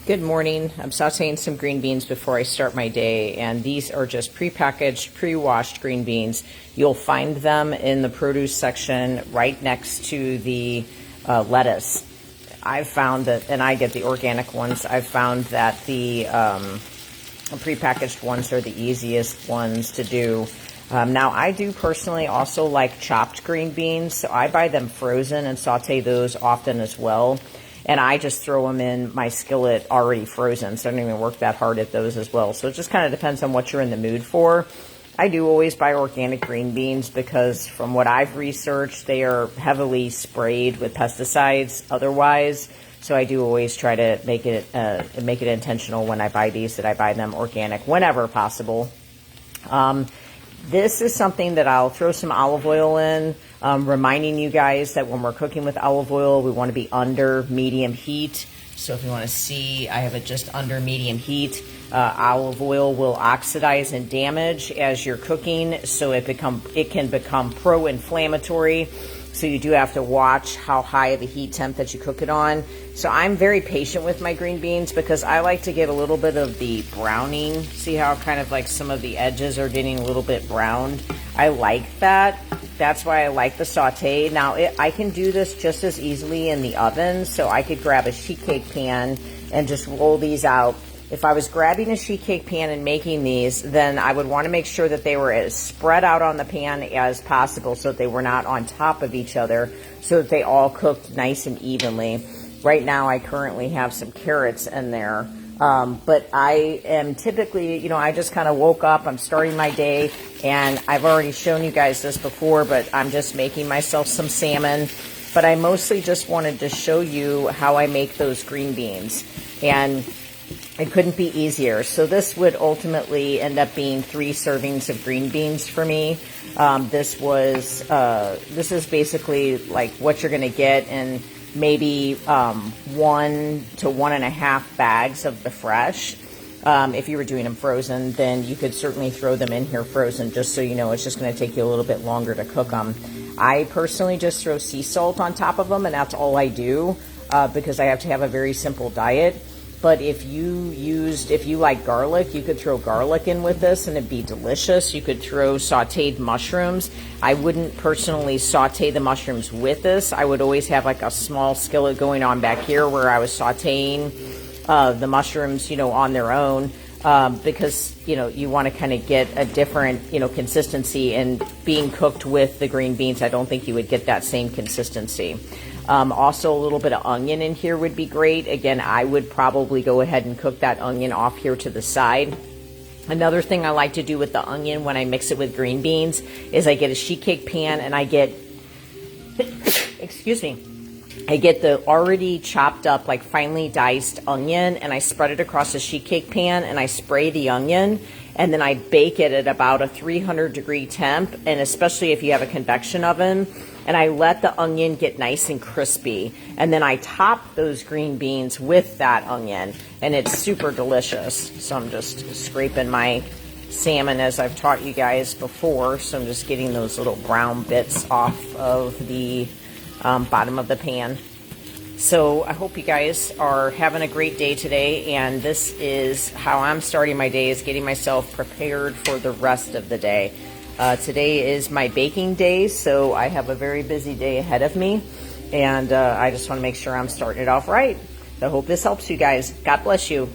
Good morning. I'm sauteing some green beans before I start my day, and these are just prepackaged, pre-washed green beans. You'll find them in the produce section right next to the lettuce. I've found that, and I get the organic ones, I've found that the prepackaged ones are the easiest ones to do. Now, I do personally also like chopped green beans, so I buy them frozen and saute those often as well. And I just throw them in my skillet already frozen, so I don't even work that hard at those as well. So it just kind of depends on what you're in the mood for. I do always buy organic green beans because from what I've researched, they are heavily sprayed with pesticides otherwise. So I do always try to make it intentional when I buy these, that I buy them organic whenever possible. This is something that I'll throw some olive oil in, reminding you guys that when we're cooking with olive oil, we want to be under medium heat. So if you want to see, I have it just under medium heat. Olive oil will oxidize and damage as you're cooking, so it can become pro-inflammatory. So you do have to watch how high of a heat temp that you cook it on. So I'm very patient with my green beans because I like to get a little bit of the browning. See how kind of like some of the edges are getting a little bit browned? I like that. That's why I like the saute. Now, I can do this just as easily in the oven. So I could grab a sheet cake pan and just roll these out. If I was grabbing a sheet cake pan and making these, then I would want to make sure that they were as spread out on the pan as possible so that they were not on top of each other, so that they all cooked nice and evenly. Right now, I currently have some carrots in there. But I am typically, I just kind of woke up, I'm starting my day, and I've already shown you guys this before, but I'm just making myself some salmon. But I mostly just wanted to show you how I make those green beans. And it couldn't be easier. So this would ultimately end up being 3 servings of green beans for me. This is basically like what you're going to get in maybe 1 to 1.5 bags of the fresh. If you were doing them frozen, then you could certainly throw them in here frozen, just so you know it's just going to take you a little bit longer to cook them. I personally just throw sea salt on top of them, and that's all I do because I have to have a very simple diet. But if you like garlic, you could throw garlic in with this and it'd be delicious. You could throw sauteed mushrooms. I wouldn't personally saute the mushrooms with this. I would always have like a small skillet going on back here where I was sauteing the mushrooms, on their own, because, you want to kind of get a different, consistency, and being cooked with the green beans, I don't think you would get that same consistency. Also, a little bit of onion in here would be great. Again, I would probably go ahead and cook that onion off here to the side. Another thing I like to do with the onion when I mix it with green beans is I get a sheet cake pan and I get, excuse me, I get the already chopped up, like finely diced onion, and I spread it across the sheet cake pan and I spray the onion, and then I bake it at about a 300-degree temp, and especially if you have a convection oven. And I let the onion get nice and crispy. And then I top those green beans with that onion. And it's super delicious. So I'm just scraping my salmon as I've taught you guys before. So I'm just getting those little brown bits off of the bottom of the pan. So I hope you guys are having a great day today. And this is how I'm starting my day, is getting myself prepared for the rest of the day. Today is my baking day, so I have a very busy day ahead of me, and I just want to make sure I'm starting it off right. So I hope this helps you guys. God bless you.